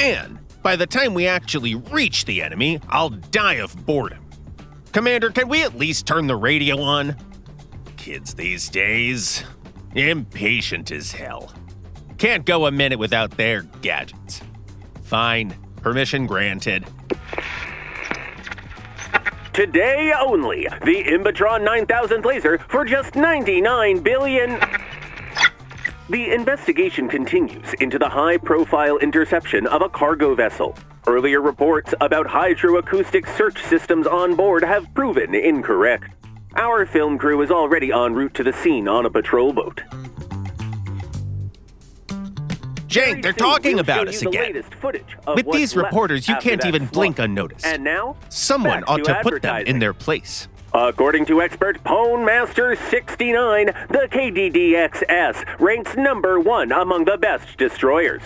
Man, by the time we actually reach the enemy, I'll die of boredom. Commander, can we at least turn the radio on? Kids these days, impatient as hell. Can't go a minute without their gadgets. Fine, permission granted. Today only, the Imbatron 9000 laser for just 99 billion. The investigation continues into the high-profile interception of a cargo vessel. Earlier reports about hydroacoustic search systems on board have proven incorrect. Our film crew is already en route to the scene on a patrol boat. Jake, they're talking about us again. With these reporters, you can't even blink unnoticed. And now, someone ought to put them in their place. According to expert Pone Master 69, the KDDX-S ranks number 1 among the best destroyers.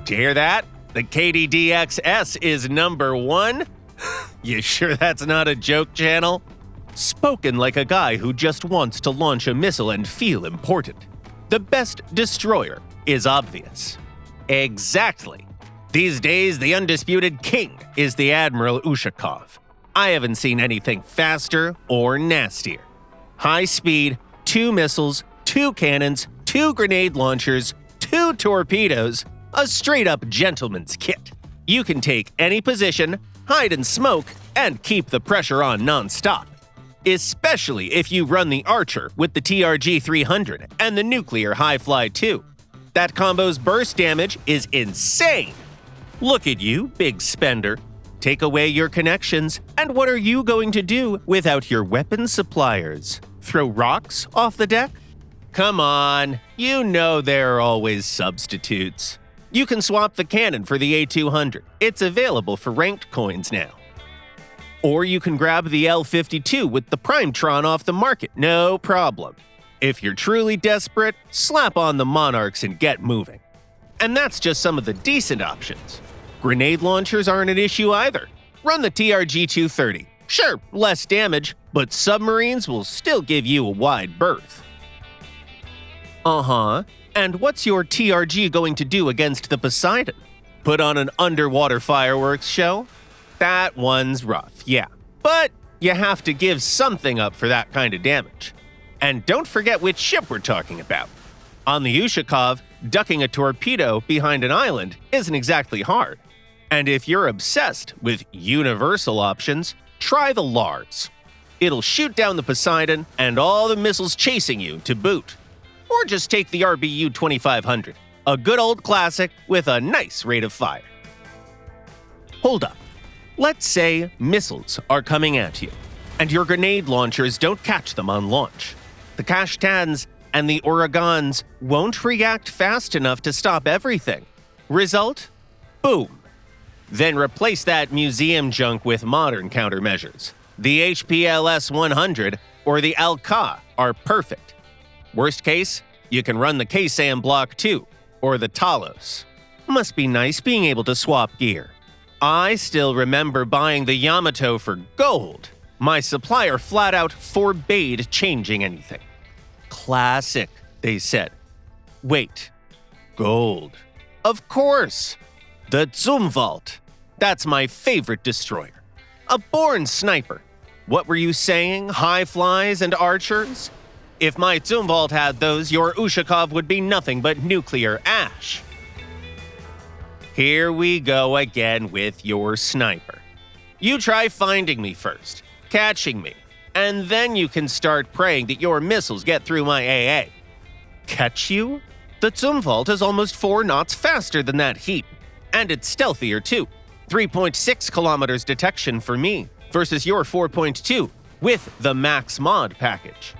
Did you hear that? The KDDX-S is number 1? You sure that's not a joke, channel? Spoken like a guy who just wants to launch a missile and feel important. The best destroyer is obvious. Exactly. These days, the undisputed king is the Admiral Ushakov. I haven't seen anything faster or nastier. High speed, 2 missiles, 2 cannons, 2 grenade launchers, 2 torpedoes, a straight-up gentleman's kit. You can take any position, hide and smoke, and keep the pressure on non-stop. Especially if you run the Archer with the TRG-300 and the Nuclear High-Fly 2. That combo's burst damage is insane. Look at you, big spender. Take away your connections, and what are you going to do without your weapon suppliers? Throw rocks off the deck? Come on, you know there are always substitutes. You can swap the cannon for the A200. It's available for ranked coins now. Or you can grab the L-52 with the Primetron off the market, no problem. If you're truly desperate, slap on the Monarchs and get moving. And that's just some of the decent options. Grenade launchers aren't an issue either. Run the TRG-230. Sure, less damage, but submarines will still give you a wide berth. And what's your TRG going to do against the Poseidon? Put on an underwater fireworks show? That one's rough, yeah. But you have to give something up for that kind of damage. And don't forget which ship we're talking about. On the Ushakov, ducking a torpedo behind an island isn't exactly hard. And if you're obsessed with universal options, try the Lars. It'll shoot down the Poseidon and all the missiles chasing you to boot. Or just take the RBU 2500, a good old classic with a nice rate of fire. Hold up. Let's say missiles are coming at you, and your grenade launchers don't catch them on launch. The Kashtans and the Oregons won't react fast enough to stop everything. Result? Boom. Then replace that museum junk with modern countermeasures. The HPLS-100 or the Al-Ka are perfect. Worst case, you can run the K-SAM Block 2 or the Talos. Must be nice being able to swap gear. I still remember buying the Yamato for gold. My supplier flat out forbade changing anything. Classic, they said. Wait, gold. Of course. The Zumwalt. That's my favorite destroyer. A born sniper. What were you saying, high flies and archers? If my Zumwalt had those, your Ushakov would be nothing but nuclear ash. Here we go again with your sniper. You try finding me first, catching me, and then you can start praying that your missiles get through my AA. Catch you? The Zumwalt is almost 4 knots faster than that heat, and it's stealthier too. 3.6 kilometers detection for me versus your 4.2 with the Max Mod package.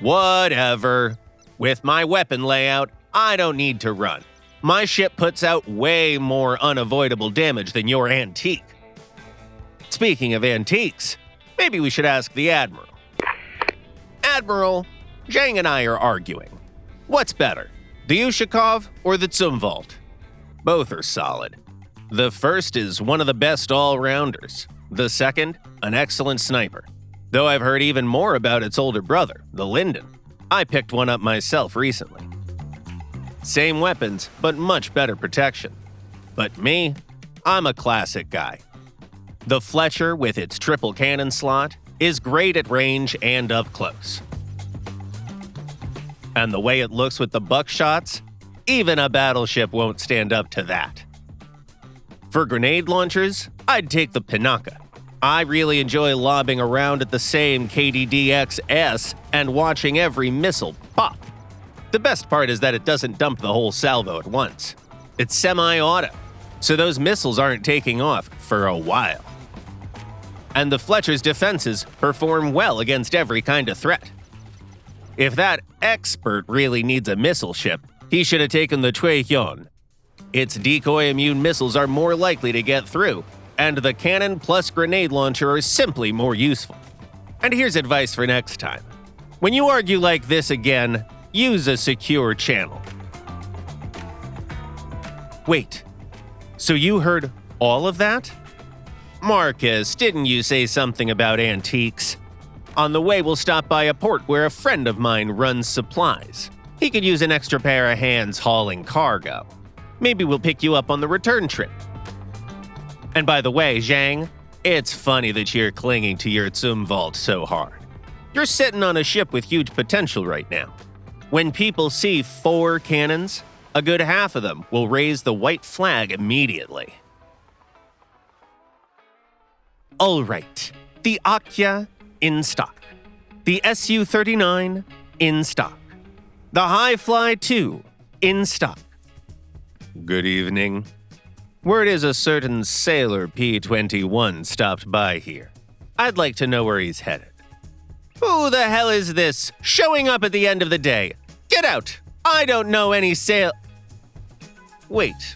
Whatever. With my weapon layout, I don't need to run. My ship puts out way more unavoidable damage than your antique. Speaking of antiques, maybe we should ask the Admiral. Admiral, Zhang and I are arguing. What's better, the Ushakov or the Zumwalt? Both are solid. The first is one of the best all-rounders. The second, an excellent sniper. Though I've heard even more about its older brother, the Linden. I picked one up myself recently. Same weapons, but much better protection. But me, I'm a classic guy. The Fletcher, with its triple cannon slot, is great at range and up close. And the way it looks with the buckshots, even a battleship won't stand up to that. For grenade launchers, I'd take the Pinaka. I really enjoy lobbing around at the same KDD-XS and watching every missile pop. The best part is that it doesn't dump the whole salvo at once. It's semi-auto, so those missiles aren't taking off for a while. And the Fletcher's defenses perform well against every kind of threat. If that expert really needs a missile ship, he should have taken the Tuehyun. Its decoy-immune missiles are more likely to get through, and the cannon plus grenade launcher are simply more useful. And here's advice for next time. When you argue like this again, use a secure channel. Wait, so you heard all of that? Marcus, didn't you say something about antiques? On the way, we'll stop by a port where a friend of mine runs supplies. He could use an extra pair of hands hauling cargo. Maybe we'll pick you up on the return trip. And by the way, Zhang, it's funny that you're clinging to your Zumwalt so hard. You're sitting on a ship with huge potential right now. When people see 4 cannons, a good half of them will raise the white flag immediately. All right, the Akya in stock. The Su-39 in stock. The Hi-Fly 2 in stock. Good evening. Word is a certain sailor P-21 stopped by here. I'd like to know where he's headed. Who the hell is this showing up at the end of the day? Get out! I don't know any Wait.